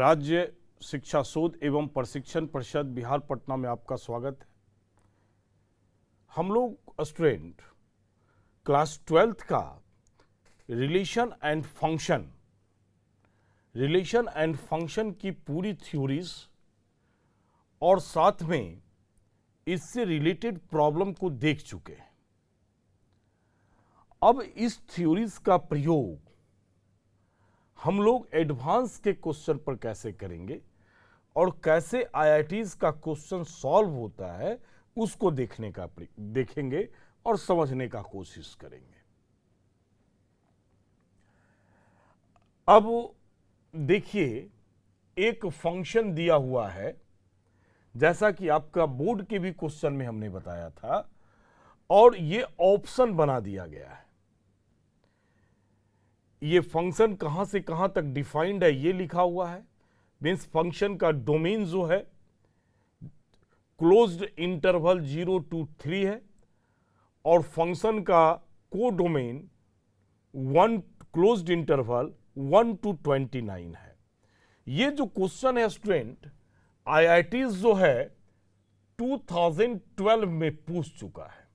राज्य शिक्षा शोध एवं प्रशिक्षण परिषद बिहार पटना में आपका स्वागत है। हम लोग स्टूडेंट क्लास 12th का रिलेशन एंड फंक्शन की पूरी थ्योरीज और साथ में इससे रिलेटेड प्रॉब्लम को देख चुके हैं। अब इस थ्योरीज का प्रयोग हम लोग एडवांस के क्वेश्चन पर कैसे करेंगे और कैसे आईआईटीज का क्वेश्चन सॉल्व होता है उसको देखेंगे और समझने का कोशिश करेंगे। अब देखिए, एक फंक्शन दिया हुआ है, जैसा कि आपका बोर्ड के भी क्वेश्चन में हमने बताया था, और ये ऑप्शन बना दिया गया है। ये फंक्शन कहां से कहां तक डिफाइंड है ये लिखा हुआ है। मीन्स फंक्शन का डोमेन जो है क्लोज्ड इंटरवल 0 to 3 है और फंक्शन का को डोमेन क्लोज्ड इंटरवल 1 to 29 है। ये जो क्वेश्चन है स्टूडेंट, आईआईटीज जो है 2012 में पूछ चुका है।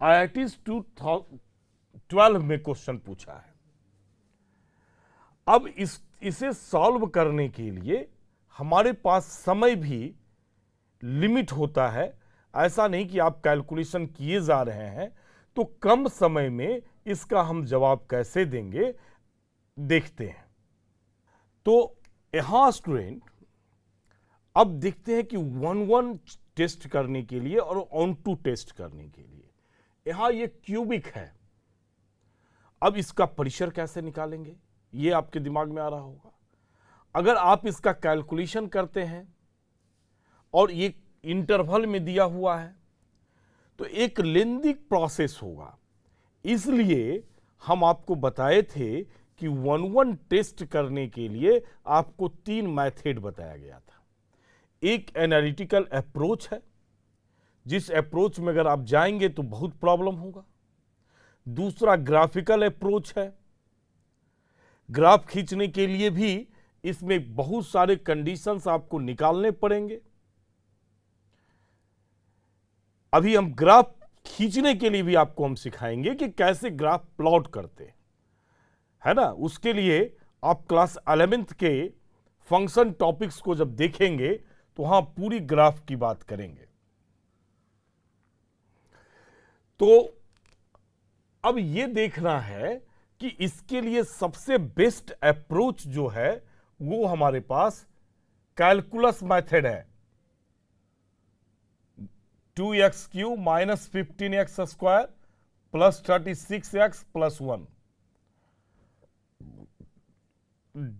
आईआईटीज 2012 में क्वेश्चन पूछा है। अब इसे सॉल्व करने के लिए हमारे पास समय भी लिमिट होता है। ऐसा नहीं कि आप कैलकुलेशन किए जा रहे हैं तो कम समय में इसका हम जवाब कैसे देंगे देखते हैं। तो यहां स्टूडेंट अब देखते हैं कि 1-1 टेस्ट करने के लिए और ऑन-टू टेस्ट करने के लिए यहां ये क्यूबिक है। अब इसका परिसर कैसे निकालेंगे ये आपके दिमाग में आ रहा होगा। अगर आप इसका कैलकुलेशन करते हैं और ये इंटरवल में दिया हुआ है तो एक लेंदी प्रोसेस होगा। इसलिए हम आपको बताए थे कि 1-1 टेस्ट करने के लिए आपको 3 मेथड बताया गया था। एक एनालिटिकल अप्रोच है, जिस अप्रोच में अगर आप जाएंगे तो बहुत प्रॉब्लम होगा। दूसरा ग्राफिकल अप्रोच है। ग्राफ खींचने के लिए भी इसमें बहुत सारे कंडीशंस आपको निकालने पड़ेंगे। अभी हम ग्राफ खींचने के लिए भी आपको हम सिखाएंगे कि कैसे ग्राफ प्लॉट करते हैं, है ना। उसके लिए आप क्लास 11th के फंक्शन टॉपिक्स को जब देखेंगे तो वहां पूरी ग्राफ की बात करेंगे। तो अब ये देखना है कि इसके लिए सबसे बेस्ट अप्रोच जो है वो हमारे पास कैलकुलस मेथड है। 2x³ minus 15x² plus 36x plus 1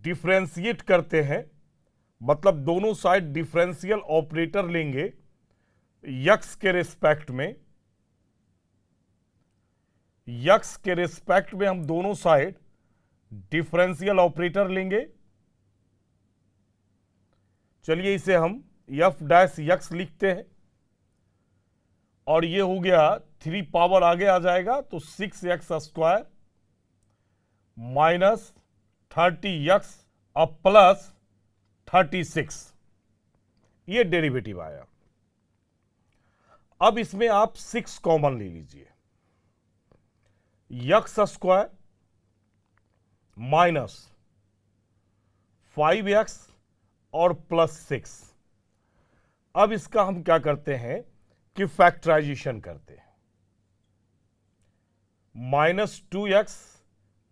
differentiate करते हैं, मतलब दोनों साइड डिफरेंशियल ऑपरेटर लेंगे x के रेस्पेक्ट में। x के रेस्पेक्ट में हम दोनों साइड डिफरेंशियल ऑपरेटर लेंगे। चलिए इसे हम f' लिखते हैं और ये हो गया 3 पावर आगे आ जाएगा तो 6x² माइनस 30x अब प्लस 36, ये डेरिवेटिव आया। अब इसमें आप 6 कॉमन ले लीजिए। x² माइनस 5x और प्लस 6। अब इसका हम क्या करते हैं कि फैक्टराइजेशन करते हैं। Minus 2x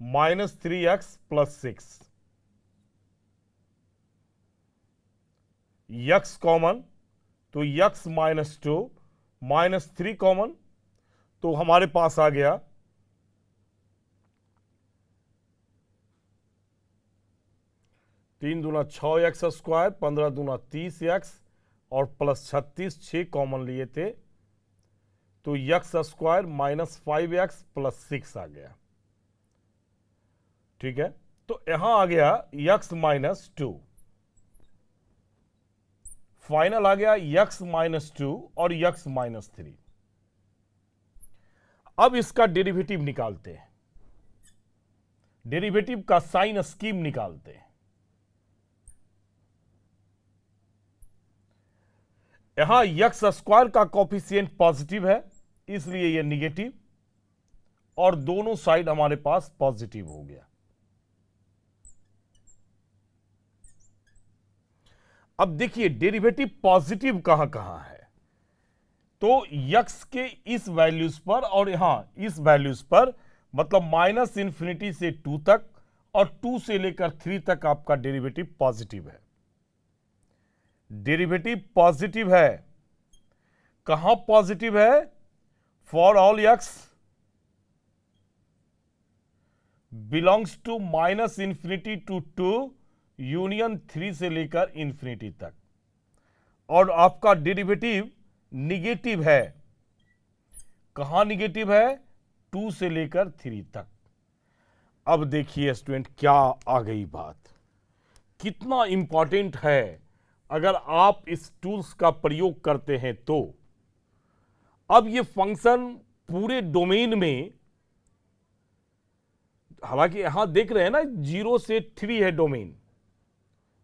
minus 3x plus 6, x common तो x माइनस 2 माइनस 3 कॉमन तो हमारे पास आ गया 3 दूना 6x², 15 दूना 30x और प्लस 36, 6 कॉमन लिए थे तो x² माइनस 5x प्लस 6 आ गया। ठीक है, तो यहां आ गया x माइनस 2, फाइनल आ गया x माइनस 2 और x माइनस 3। अब इसका डेरिवेटिव निकालते हैं, डेरिवेटिव का साइन स्कीम निकालते हैं। यहां यक्स स्क्वायर का कॉफिशिएंट पॉजिटिव है, इसलिए यह निगेटिव, और दोनों साइड हमारे पास पॉजिटिव हो गया। अब देखिए डेरिवेटिव पॉजिटिव कहां कहां है, तो यक्स के इस वैल्यूज पर और यहां इस वैल्यूज पर, मतलब माइनस इंफिनिटी से 2 तक और 2 से लेकर 3 तक आपका डेरिवेटिव पॉजिटिव है। डेरिवेटिव पॉजिटिव है, कहां पॉजिटिव है? For all x belongs to minus infinity to 2 union 3 से लेकर इंफिनिटी तक, और आपका डेरिवेटिव निगेटिव है, कहां निगेटिव है? 2 से लेकर 3 तक। अब देखिए स्टूडेंट क्या आ गई बात, कितना इंपॉर्टेंट है अगर आप इस टूल्स का प्रयोग करते हैं तो। अब ये फंक्शन पूरे डोमेन में, हालांकि यहां देख रहे हैं ना 0 से 3 है डोमेन,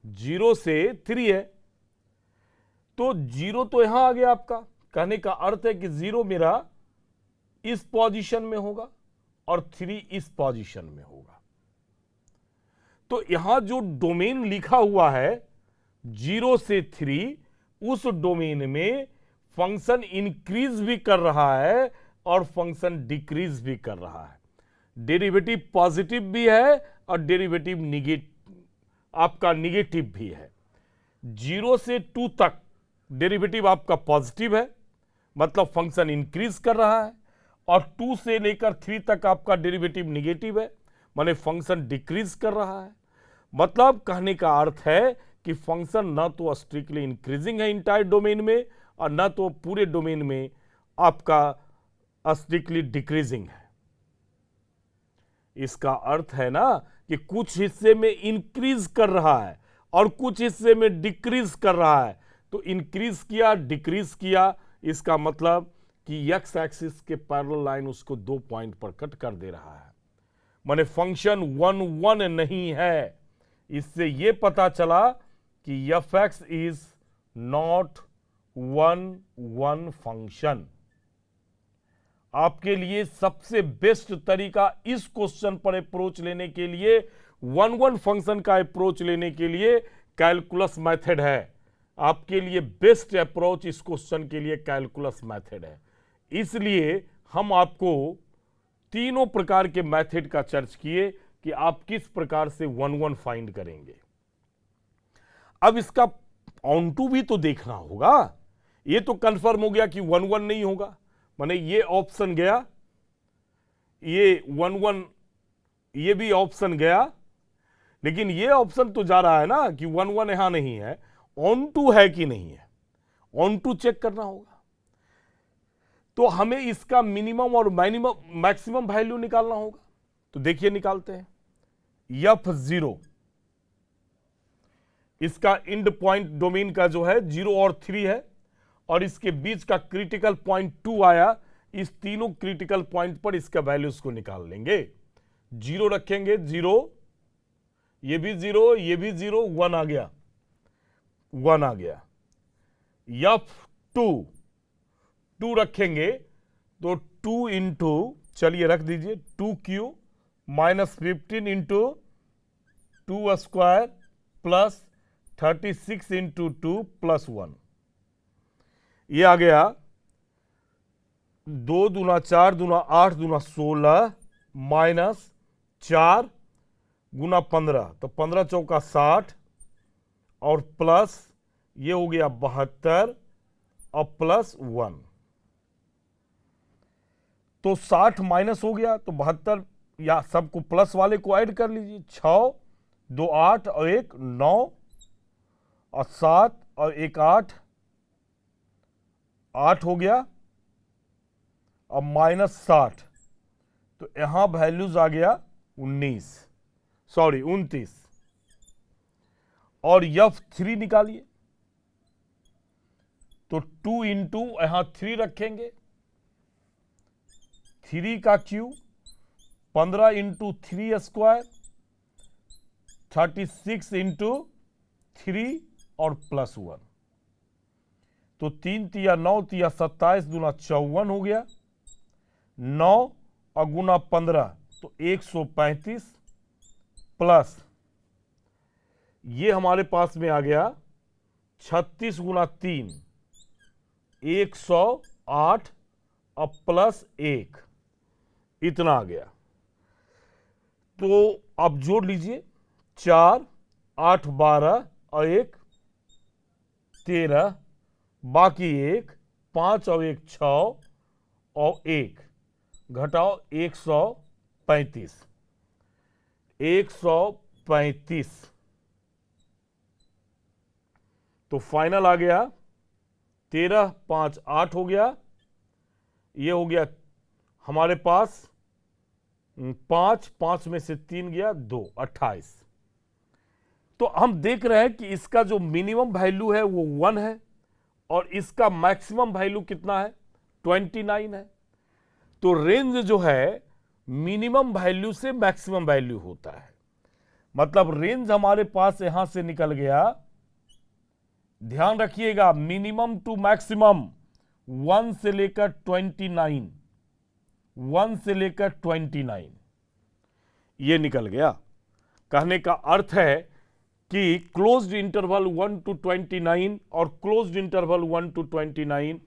0 से 3 है, तो 0 तो यहां आ गया आपका। कहने का अर्थ है कि 0 मेरा इस पोजीशन में होगा और 3 इस पोजीशन में होगा। तो यहां जो डोमेन लिखा हुआ है 0 से 3, उस डोमेन में फंक्शन इंक्रीज भी कर रहा है और फंक्शन डिक्रीज भी कर रहा है। डेरिवेटिव पॉजिटिव भी है और डेरिवेटिव आपका निगेटिव भी है। 0 से 2 तक डेरिवेटिव आपका पॉजिटिव है, मतलब फंक्शन इंक्रीज कर रहा है, और 2 से लेकर 3 तक आपका डेरिवेटिव निगेटिव है, माने फंक्शन डिक्रीज कर रहा है। मतलब कहने का अर्थ है कि फंक्शन ना तो स्ट्रिक्टली इंक्रीजिंग है इंटायर डोमेन में और ना तो पूरे डोमेन में आपका स्ट्रिक्टली डिक्रीजिंग है। इसका अर्थ है ना कि कुछ हिस्से में इंक्रीज कर रहा है और कुछ हिस्से में डिक्रीज कर रहा है। तो इंक्रीज किया, डिक्रीज किया, इसका मतलब कि एक्स एक्सिस के पैरेलल लाइन उसको 2 पॉइंट पर कट कर दे रहा है, माने फंक्शन 1 1 नहीं है। इससे यह पता चला कि F x is not 1 1 function. आपके लिए सबसे बेस्ट तरीका इस क्वेश्चन पर अप्रोच लेने के लिए, 1 1 फंक्शन का अप्रोच लेने के लिए कैलकुलस मेथड है। आपके लिए बेस्ट अप्रोच इस क्वेश्चन के लिए कैलकुलस मेथड है। इसलिए हम आपको तीनों प्रकार के मेथड का चर्च किए कि आप किस प्रकार से 1 1 फाइंड करेंगे। अब इसका ऑन टू भी तो देखना होगा। ये तो कंफर्म हो गया कि 1 1 नहीं होगा, माने ये ऑप्शन गया, ये 1 1 ये भी ऑप्शन गया, लेकिन ये ऑप्शन तो जा रहा है ना कि 1 1 यहां नहीं है, ऑन टू है कि नहीं है, ऑन टू चेक करना होगा। तो हमें इसका मिनिमम और मैक्सिमम वैल्यू निकालना होगा। तो देखिए निकालते हैं। F0 इसका एंड पॉइंट डोमेन का जो है 0 और 3 है, और इसके बीच का क्रिटिकल पॉइंट 2 आया। इस तीनों क्रिटिकल पॉइंट पर इसका वैल्यूज को निकाल लेंगे। 0 रखेंगे, 0, ये भी 0, ये भी 0, 1 आ गया, 1 आ गया। F2 2 रखेंगे तो 2 इंटू, चलिए रख दीजिए, 2Q minus 15 into 2 square plus 36 into 2 plus 1, ये आ गया 2 दूना 4 दूना 8 दूना 16 माइनस 4 गुना 15, तो 15 चौका 60 और प्लस ये हो गया 72 और प्लस 1, तो 60 माइनस हो गया तो 72, या सबको प्लस वाले को ऐड कर लीजिए। 6 2 8 और 1 9 और 7 और 1 8, 8 हो गया और माइनस 60, तो यहां वैल्यूज आ गया 29, और F3 निकालिए तो 2 इंटू यहां 3 रखेंगे, 3 का क्यू 15 इंटू 3 स्क्वायर 36 इंटू 3 और प्लस 1, तो तो 3 तिया 9 तिया 27 दूना 54 हो गया, 9 और गुना 15 तो 135 प्लस ये हमारे पास में आ गया 36 गुना 3 108 और प्लस 1 इतना आ गया। तो अब जोड़ लीजिए 4 8 12 और 1 13 बाकी 1 5 और 1 6 और 1 घटाओ 135 तो फाइनल आ गया 13 5 8 हो गया, ये हो गया हमारे पास 5 5 में से 3 गया 2 28। तो हम देख रहे हैं कि इसका जो मिनिमम वैल्यू है वो 1 है और इसका मैक्सिमम वैल्यू कितना है 29 है। तो रेंज जो है मिनिमम वैल्यू से मैक्सिमम वैल्यू होता है, मतलब रेंज हमारे पास यहां से निकल गया, ध्यान रखिएगा मिनिमम टू मैक्सिमम 1 से लेकर 29, 1 से लेकर 29 ये निकल गया। कहने का अर्थ है कि क्लोज्ड इंटरवल 1 to 29 और क्लोज्ड इंटरवल 1 to 29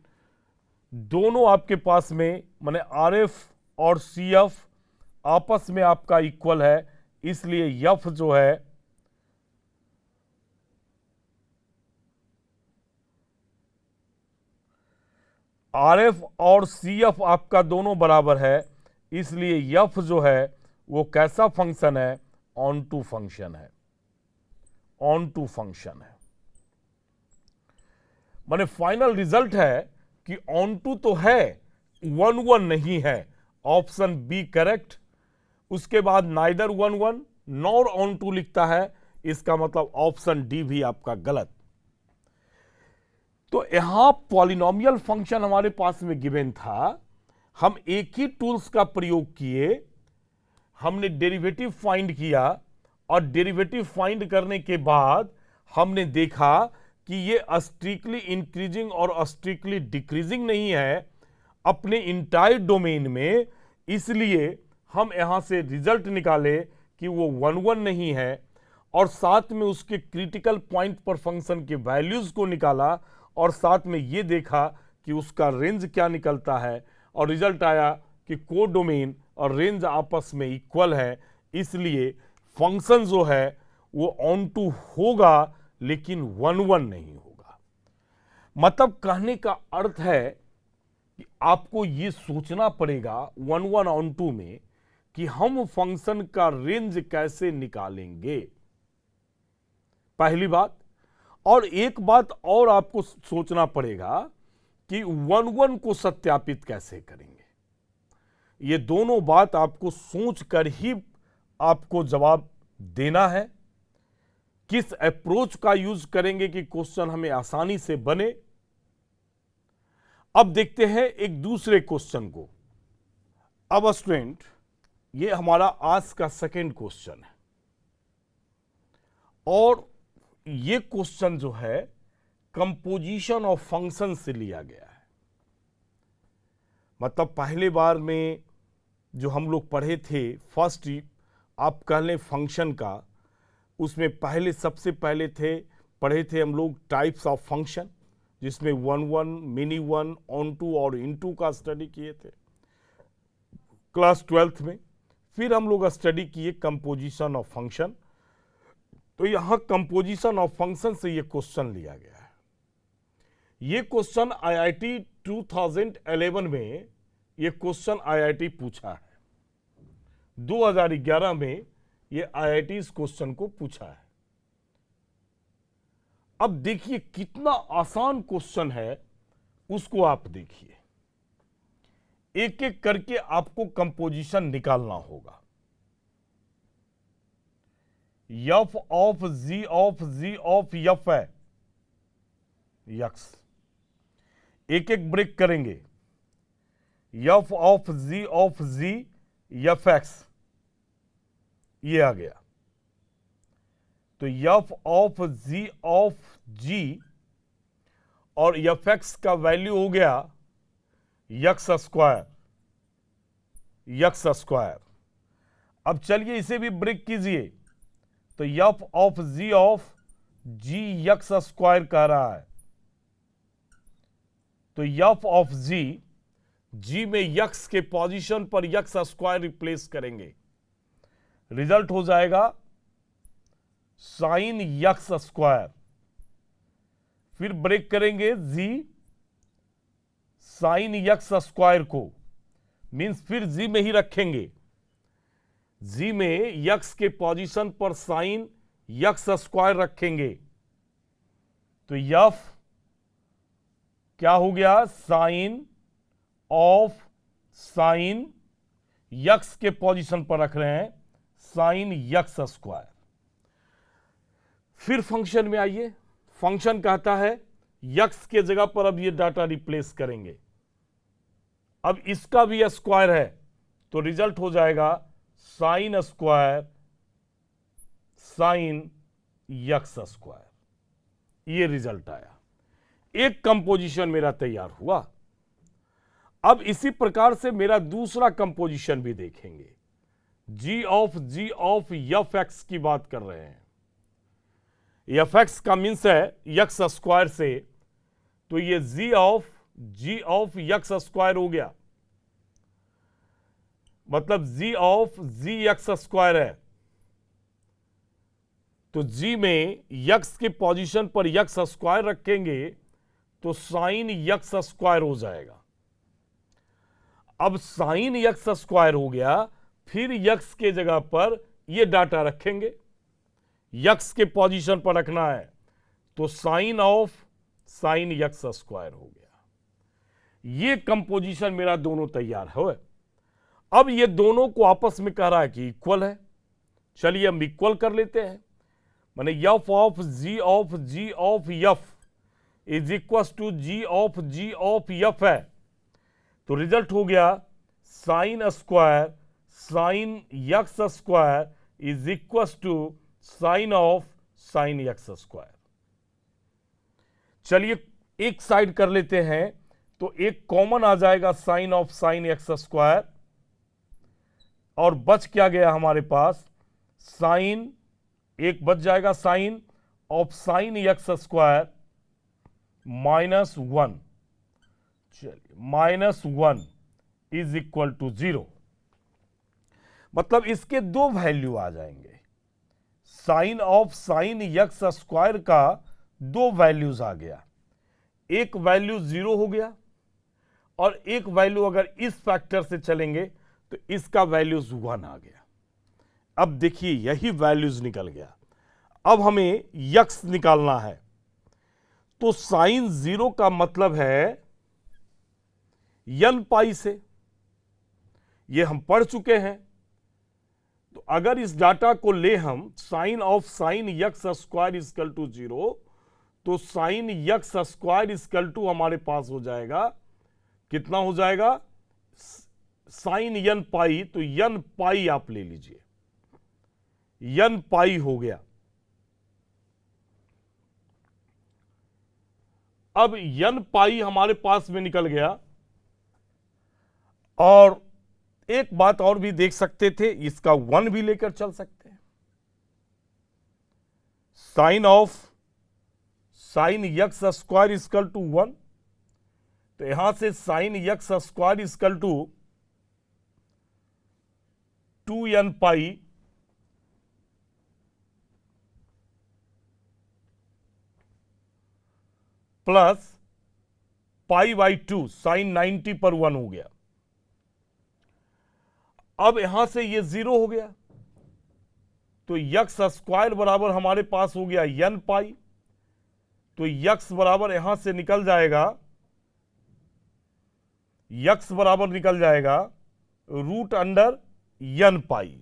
दोनों आपके पास में माने आरएफ और सीएफ आपस में आपका इक्वल है, इसलिए एफ जो है आरएफ और सीएफ आपका दोनों बराबर है, इसलिए एफ जो है वो कैसा फंक्शन है ऑन टू फंक्शन है, ऑन टू फंक्शन है। माने फाइनल रिजल्ट है कि ऑन टू तो है 1 1 नहीं है, ऑप्शन बी करेक्ट। उसके बाद नाइदर 1 1 नॉर ऑन टू लिखता है, इसका मतलब ऑप्शन डी भी आपका गलत। तो यहां पॉलिनोमियल फंक्शन हमारे पास में गिवन था, हम एक ही टूल्स का प्रयोग किए, हमने डेरिवेटिव फाइंड किया और डेरिवेटिव फाइंड करने के बाद हमने देखा कि ये स्ट्रिक्टली इंक्रीजिंग और स्ट्रिक्टली डिक्रीजिंग नहीं है अपने इंटायर डोमेन में, इसलिए हम यहां से रिजल्ट निकाले कि वो 1 1 नहीं है और साथ में उसके क्रिटिकल पॉइंट पर फंक्शन के वैल्यूज को निकाला और साथ में ये देखा कि उसका रेंज क्या निकलता है और रिजल्ट आया कि कोडोमेन और रेंज आपस में इक्वल है, इसलिए फंक्शन जो है वो ऑन टू होगा लेकिन 1 1 नहीं होगा। मतलब कहने का अर्थ है कि आपको ये सोचना पड़ेगा 1 1 ऑन टू में कि हम फंक्शन का रेंज कैसे निकालेंगे, पहली बात। और एक बात और आपको सोचना पड़ेगा कि 1 1 को सत्यापित कैसे करेंगे। ये दोनों बात आपको सोच कर ही आपको जवाब देना है। किस अप्रोच का यूज करेंगे कि क्वेश्चन हमें आसानी से बने। अब देखते हैं एक दूसरे क्वेश्चन को। अब स्टूडेंट ये हमारा आज का सेकंड क्वेश्चन है और ये क्वेश्चन जो है कंपोजिशन ऑफ फंक्शन से लिया गया है। मतलब पहले बार में जो हम लोग पढ़े थे फर्स्ट आप कह लें फंक्शन का, उसमें पहले सबसे पहले पढ़े थे हम लोग टाइप्स ऑफ फंक्शन, जिसमें 1 1 मिनी 1 ऑन टू और इन टू का स्टडी किए थे क्लास 12th में। फिर हम लोग स्टडी किए कंपोजिशन ऑफ फंक्शन। तो यहां कंपोजिशन ऑफ फंक्शन से ये क्वेश्चन लिया गया है। ये क्वेश्चन आईआईटी 2011 में ये क्वेश्चन आईआईटी पूछा है, 2011 में ये आईआईटी इस क्वेश्चन को पूछा है। अब देखिए कितना आसान क्वेश्चन है, उसको आप देखिए। एक एक करके आपको कंपोजिशन निकालना होगा। F of g of f है यक्स, एक एक ब्रेक करेंगे। F of g f x ये आ गया। तो एफ ऑफ जी और एफ एक्स का वैल्यू हो गया यक्स स्क्वायर, यक्स स्क्वायर। अब चलिए इसे भी ब्रेक कीजिए, तो f of g x square कह रहा है, तो एफ ऑफ जी में यक्स के पोजीशन पर यक्स स्क्वायर रिप्लेस करेंगे, रिजल्ट हो जाएगा साइन यक्स स्क्वायर। फिर ब्रेक करेंगे जी साइन यक्स स्क्वायर को, मींस फिर जी में ही रखेंगे, जी में यक्स के पोजीशन पर साइन यक्स स्क्वायर रखेंगे, तो यफ क्या हो गया, साइन ऑफ साइन यक्स के पोजीशन पर रख रहे हैं साइन यक्स स्क्वायर। फिर फंक्शन में आइए, फंक्शन कहता है यक्स के जगह पर अब ये डाटा रिप्लेस करेंगे, अब इसका भी स्क्वायर है, तो रिजल्ट हो जाएगा sign square sine x square. ये रिजल्ट आया, एक कंपोजिशन मेरा तैयार हुआ। अब इसी प्रकार से मेरा दूसरा कंपोजिशन भी देखेंगे, जी ऑफ एफ एक्स की बात कर रहे हैं, एफ एक्स का मीन्स है यक्स स्क्वायर से, तो ये जी ऑफ यक्स स्क्वायर हो गया, मतलब जी यक्स स्क्वायर है, तो जी में यक्स के पोजीशन पर यक्स स्क्वायर रखेंगे तो साइन यक्स स्क्वायर हो जाएगा। अब साइन यक्स स्क्वायर हो गया, फिर यक्स के जगह पर ये डाटा रखेंगे, यक्स के पोजीशन पर रखना है, तो sine of sine x square हो गया। ये कंपोजिशन मेरा दोनों तैयार है। अब ये दोनों को आपस में कह रहा है कि इक्वल है, चलिए हम इक्वल कर लेते हैं, माने f of f is equal to g of f है, तो रिजल्ट हो गया sine square sine x square is equal to sine of sine x square. चलिए एक साइड कर लेते हैं, तो एक कॉमन आ जाएगा sine of sine x square, और बच क्या गया हमारे पास, साइन एक बच जाएगा sine of sine x square -1, चलिए -1 इज इक्वल टू 0, मतलब इसके दो वैल्यू आ जाएंगे, sine of sine x square का दो वैल्यूज आ गया, एक वैल्यू 0 हो गया और एक वैल्यू अगर इस फैक्टर से चलेंगे तो इसका वैल्यूज 1 आ गया। अब देखिए यही वैल्यूज निकल गया, अब हमें यक्स निकालना है, तो साइन 0 का मतलब है n पाई से, ये हम पढ़ चुके हैं, तो अगर इस डाटा को ले हम sine of sine x square equal to 0, तो sine x square equal to हमारे पास हो जाएगा, कितना हो जाएगा, साइन n पाई, तो n पाई आप ले लीजिए, n पाई हो गया। अब n पाई हमारे पास में निकल गया, और एक बात और भी देख सकते थे, इसका 1 भी लेकर चल सकते हैं, sine of sine x square equal to 1, तो यहां से sine x square equal to 2n pi plus pi by 2, sine 90 पर 1 हो गया। अब यहां से ये 0 हो गया, तो यक्स स्क्वायर बराबर हमारे पास हो गया n पाई, तो यक्स बराबर यहां से निकल जाएगा, यक्स बराबर निकल जाएगा रूट अंडर n पाई,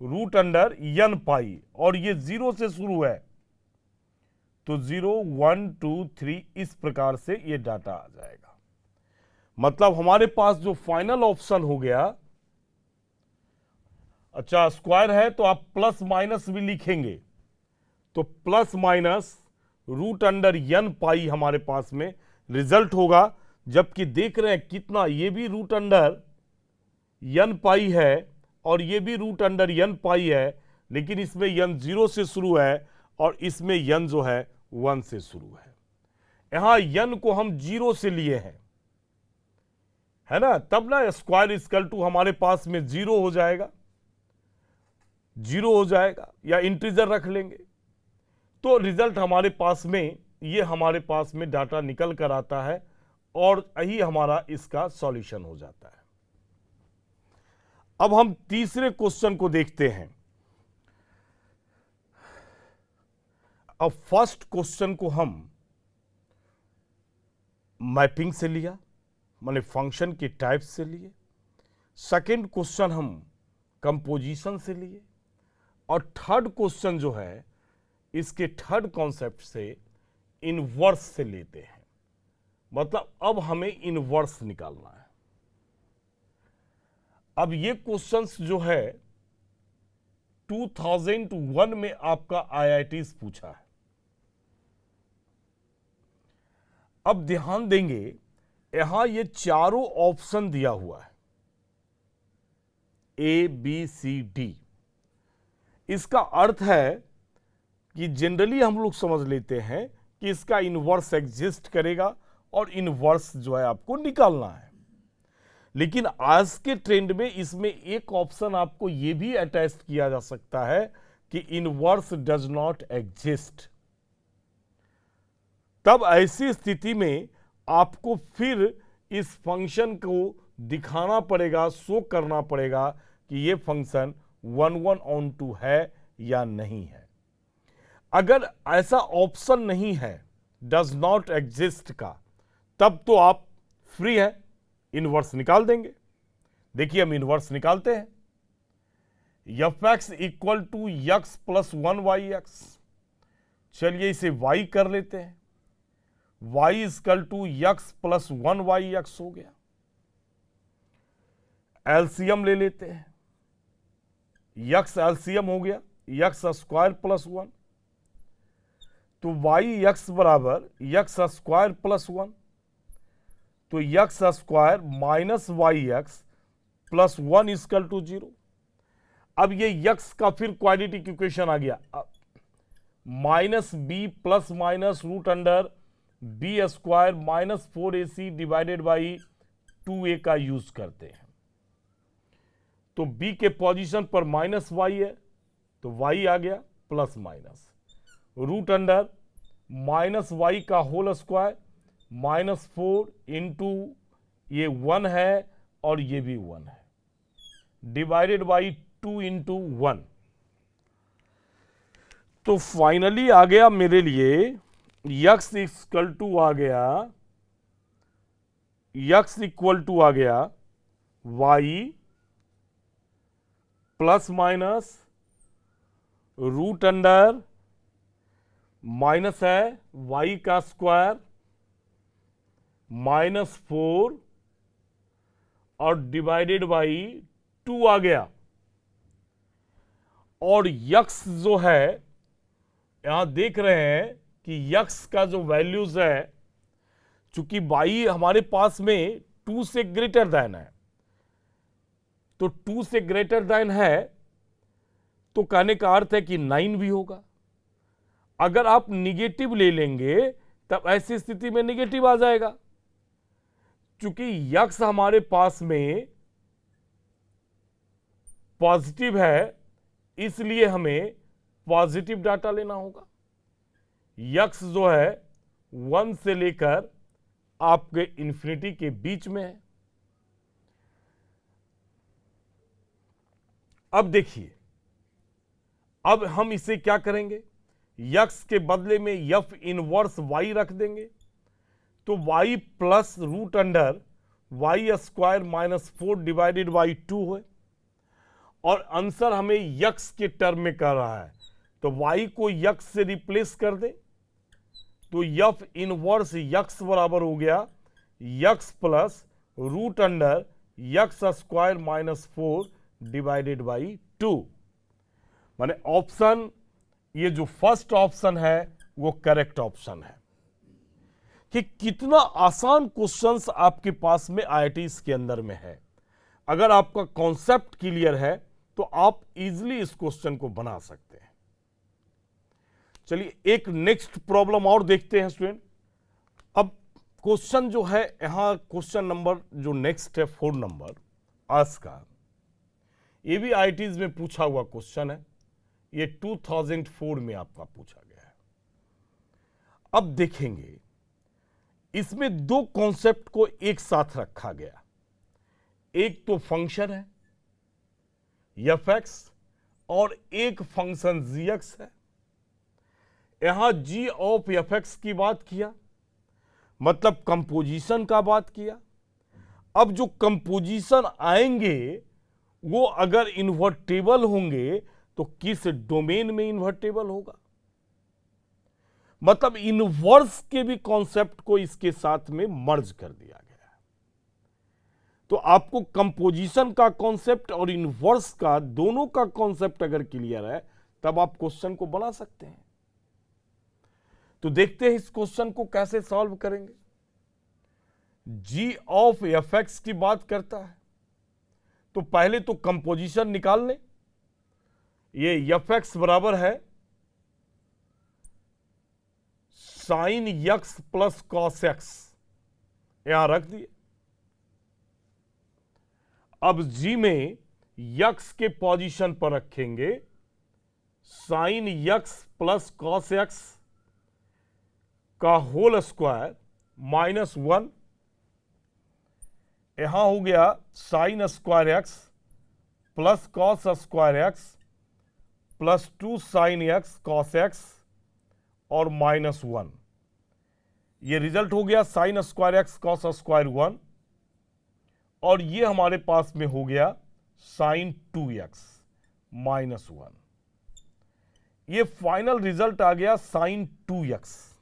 रूट अंडर n पाई, और ये 0 से शुरू है, तो 0 1 2 3 इस प्रकार से ये डाटा आ जाएगा। मतलब हमारे पास जो फाइनल ऑप्शन हो गया, अच्छा स्क्वायर है तो आप प्लस माइनस भी लिखेंगे, तो plus minus root under n pi हमारे पास में रिजल्ट होगा। जबकि देख रहे हैं कितना, ये भी रूट अंडर n पाई है और ये भी रूट अंडर n पाई है, लेकिन इसमें n 0 से शुरू है और इसमें n जो है 1 से शुरू है। यहां n को हम 0 से लिए हैं, है ना, तब ना स्क्वायर इक्वल टू हमारे पास में 0 हो जाएगा, 0 हो जाएगा, या इंटीजर रख लेंगे तो रिजल्ट हमारे पास में, ये हमारे पास में डाटा निकल कर आता है और यही हमारा इसका सॉल्यूशन हो जाता है। अब हम तीसरे क्वेश्चन को देखते हैं। अब फर्स्ट क्वेश्चन को हम मैपिंग से लिया, माने फंक्शन के टाइप से लिए। सेकंड क्वेश्चन हम कंपोजिशन से लिए और थर्ड क्वेश्चन जो है इसके थर्ड कॉन्सेप्ट से इनवर्स से लेते हैं। मतलब अब हमें इनवर्स निकालना है। अब ये क्वेश्चंस जो है 2001 में आपका IITs पूछा है। अब ध्यान देंगे, यहां ये चारों ऑप्शन दिया हुआ है A, B, C, D। इसका अर्थ है कि जनरली हम लोग समझ लेते हैं कि इसका इनवर्स एग्जिस्ट करेगा और इनवर्स जो है आपको निकालना है। लेकिन आज के ट्रेंड में इसमें एक ऑप्शन आपको यह भी अटैच किया जा सकता है कि इनवर्स डज नॉट एग्जिस्ट। तब ऐसी स्थिति में आपको फिर इस फंक्शन को दिखाना पड़ेगा, शो करना पड़ेगा कि ये फंक्शन 1/2 है या नहीं है। अगर ऐसा ऑप्शन नहीं है डज नॉट एग्जिस्ट का, तब तो आप फ्री है, इनवर्स निकाल देंगे। देखिए हम इनवर्स निकालते हैं। f(x) = x + 1y(x). चलिए इसे y कर लेते हैं। y = x + 1y(x) हो गया। एलसीएम ले लेते हैं। x एलसीएम हो गया, x² + 1, तो yx बराबर x² + 1, तो x² - yx + 1 = 0। अब ये x का फिर क्वाड्रेटिक इक्वेशन आ गया, -b ± √b² - 4ac / 2a का यूज करते हैं। तो b के पोजीशन पर -y है तो y आ गया ± √-y का होल स्क्वायर -4 इंटू ये 1 है और ये भी 1 है, / 2 इंटू 1। तो फाइनली आ गया मेरे लिए x = आ गया y ± √, माइनस है y का स्क्वायर -4 और / 2 आ गया। और x जो है यहां देख रहे हैं कि x का जो वैल्यूज है, चूंकि y हमारे पास में 2 से ग्रेटर देन है, तो 2 से ग्रेटर देन है तो कहने का अर्थ है कि 9 भी होगा। अगर आप निगेटिव ले लेंगे तब ऐसी स्थिति में निगेटिव आ जाएगा। चूंकि x हमारे पास में पॉजिटिव है, इसलिए हमें पॉजिटिव डाटा लेना होगा। x जो है 1 से लेकर आपके इन्फिनिटी के बीच में है। अब देखिए, अब हम इसे क्या करेंगे, x के बदले में f इनवर्स y रख देंगे, तो y प्लस √y² -4 / 2 है। और आंसर हमें x के टर्म में कर रहा है, तो y को x से रिप्लेस कर दे, तो f इनवर्स x बराबर हो गया x प्लस √x² -4 / 2। माने ऑप्शन, ये जो फर्स्ट ऑप्शन है वो करेक्ट ऑप्शन है। कि कितना आसान क्वेश्चंस आपके पास में आईआईटीज के अंदर में है। अगर आपका कॉन्सेप्ट क्लियर है तो आप इजीली इस क्वेश्चन को बना सकते हैं। चलिए एक नेक्स्ट प्रॉब्लम और देखते हैं स्टूडेंट। अब क्वेश्चन जो है यहां, क्वेश्चन नंबर जो नेक्स्ट है 4 नंबर आज का, ये भी आईआईटीज में पूछा हुआ क्वेश्चन है। ये 2004 में आपका पूछा गया है। अब देखेंगे इसमें दो कॉन्सेप्ट को एक साथ रखा गया। एक तो फंक्शन है एफ एक्स और एक फंक्शन जी एक्स है। यहां जी ऑफ एफ एक्स की बात किया, मतलब कंपोजिशन का बात किया। अब जो कंपोजिशन आएंगे वो अगर इन्वर्टेबल होंगे तो किस डोमेन में इन्वर्टेबल होगा, मतलब इनवर्स के भी कॉन्सेप्ट को इसके साथ में मर्ज कर दिया गया है। तो आपको कंपोजिशन का कॉन्सेप्ट और इनवर्स का, दोनों का कॉन्सेप्ट अगर क्लियर है तब आप क्वेश्चन को बना सकते हैं। तो देखते हैं इस क्वेश्चन को कैसे सॉल्व करेंगे। जी ऑफ एफ एक्स की बात करता है तो पहले तो कंपोजिशन निकाल लें। ये एफ एक्स बराबर है sign x plus cos x, यहां रख दिए। अब जी में यक्स के पोजीशन पर रखेंगे sign x plus cos x का होल स्क्वायर -1। यहां हो गया sine square x plus cos square x plus 2 sine x cos x और -1। ये रिजल्ट हो गया sine square x cos square 1, और ये हमारे पास में हो गया साइन 2x -1। ये फाइनल रिजल्ट आ गया साइन 2x।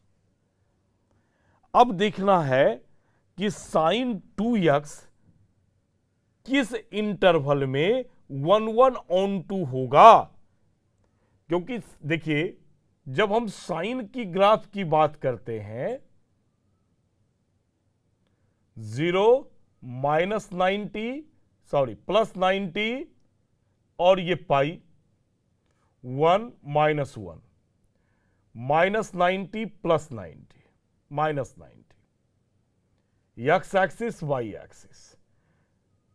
अब देखना है कि साइन 2x किस इंटरवल में 1/(1/2) होगा, क्योंकि देखिए जब हम साइन की ग्राफ की बात करते हैं 0 -90 +90 और ये पाई 1 -1 -90 +90 -90, एक्स एक्सिस वाई एक्सिस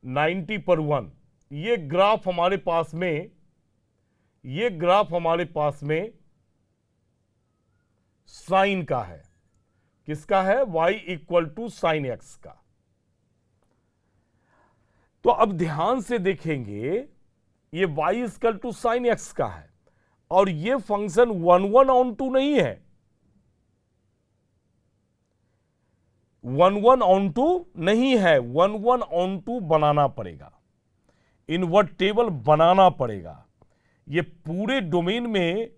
90 पर 1। ये ग्राफ हमारे पास में, ये ग्राफ हमारे पास में साइन का है। किसका है? y = साइन एक्स का। तो अब ध्यान से देखेंगे ये y = साइन एक्स का है और ये फंक्शन 1/(1/2) नहीं है, 1/(1/2) नहीं है, 1/(1/2) बनाना पड़ेगा, इन्वर्टेबल बनाना पड़ेगा। ये पूरे डोमेन में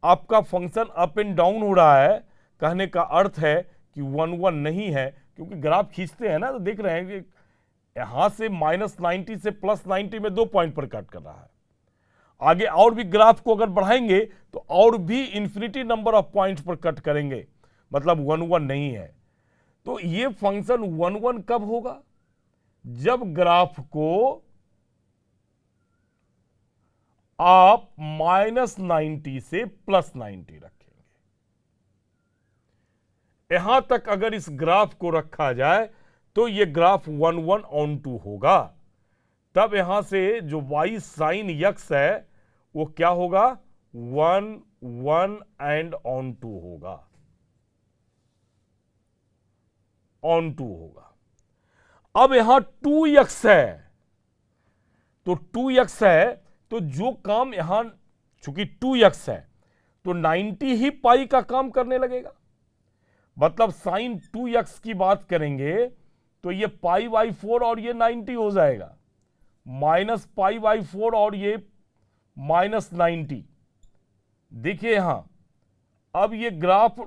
आपका फंक्शन अप एंड डाउन हो रहा है, कहने का अर्थ है कि 1/(1) नहीं है, क्योंकि ग्राफ खींचते हैं ना तो देख रहे हैं कि यहां से -90 से +90 में 2 पॉइंट पर कट कर रहा है। आगे और भी ग्राफ को अगर बढ़ाएंगे तो और भी इंफिनिटी नंबर ऑफ पॉइंट्स पर कट करेंगे, मतलब 1/(1) नहीं है। तो ये फंक्शन 1/(1) कब होगा? जब ग्राफ को आप -90 से +90 रखेंगे। यहां तक अगर इस ग्राफ को रखा जाए तो यह ग्राफ 1/(1/2) होगा। तब यहां से जो y साइन x है वो क्या होगा? 1/(1/2) होगा, (2) होगा। अब यहां 2x है, तो 2x है तो जो काम यहां, चूंकि 2x है तो 90 ही पाई का काम करने लगेगा। मतलब साइन 2x की बात करेंगे तो ये π/4 और ये 90 हो जाएगा, -π/4 और ये -90। देखिए यहां अब ये ग्राफ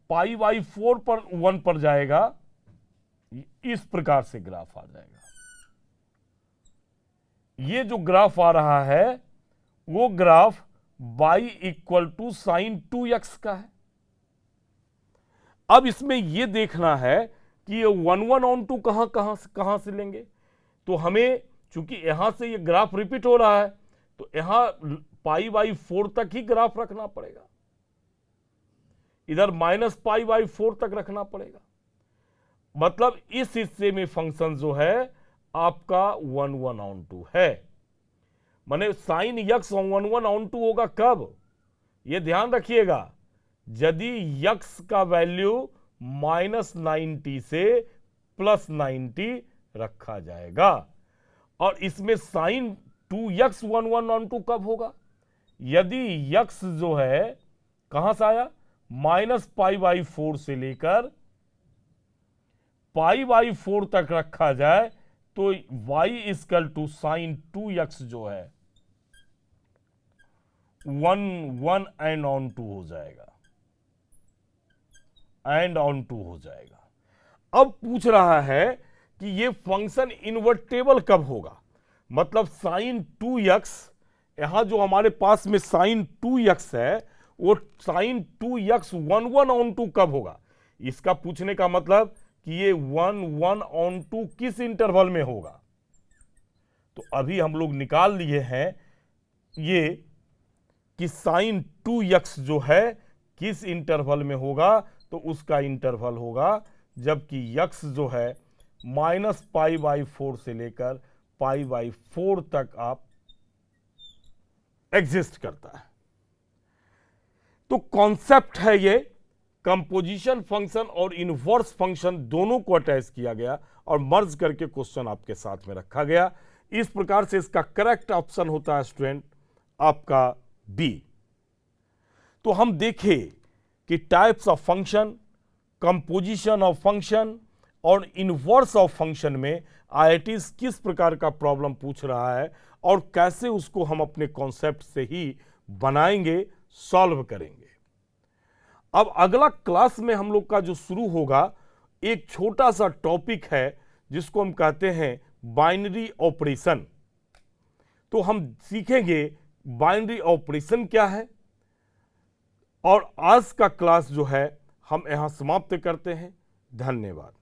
π/4 पर 1 पर जाएगा, इस प्रकार से ग्राफ आ जाएगा। ये जो ग्राफ आ रहा है वो ग्राफ y = साइन 2x का है। अब इसमें यह देखना है कि ये 1 1 ऑन 2 कहां से लेंगे। तो हमें चूंकि यहां से ये ग्राफ रिपीट हो रहा है तो यहां π/4 तक ही ग्राफ रखना पड़ेगा, इधर -π/4 तक रखना पड़ेगा। मतलब इस हिस्से में फंक्शन जो है आपका 1 1 ऑन 2 है। माने साइन यक्स 1 1 ऑन 2 होगा कब, यह ध्यान रखिएगा, यदि यक्स का वैल्यू -90 से +90 रखा जाएगा। और इसमें साइन 2x 1 1 ऑन 2 कब होगा, यदि यक्स जो है कहां से आया, -π/4 से लेकर π/4 तक रखा जाए तो y = साइन 2x जो है 1 1 एंड ऑन 2 हो जाएगा, एंड ऑन 2 हो जाएगा। अब पूछ रहा है कि ये फंक्शन इन्वर्टेबल कब होगा, मतलब साइन 2x, यहां जो हमारे पास में साइन 2x है वो साइन 2x 1 1 ऑन 2 कब होगा। इसका पूछने का मतलब कि ये 1 1 ऑन 2 किस इंटरवल में होगा। तो अभी हम लोग निकाल लिए हैं ये कि साइन 2x जो है किस इंटरवल में होगा, तो उसका इंटरवल होगा जबकि x जो है -π/4 से लेकर π/4 तक आप एग्जिस्ट करता है। तो कॉन्सेप्ट है ये, कंपोजिशन फंक्शन और इनवर्स फंक्शन दोनों को अटैच किया गया और मर्ज करके क्वेश्चन आपके साथ में रखा गया। इस प्रकार से इसका करेक्ट ऑप्शन होता है स्टूडेंट आपका बी। तो हम देखें कि types of function, composition of function और इनवर्स ऑफ फंक्शन में आईआईटीज किस प्रकार का प्रॉब्लम पूछ रहा है और कैसे उसको हम अपने कॉन्सेप्ट से ही बनाएंगे, सॉल्व करेंगे। अब अगला क्लास में हम लोग का जो शुरू होगा एक छोटा सा टॉपिक है जिसको हम कहते हैं बाइनरी ऑपरेशन। तो हम सीखेंगे बाइनरी ऑपरेशन क्या है। और आज का क्लास जो है हम यहां समाप्त करते हैं। धन्यवाद।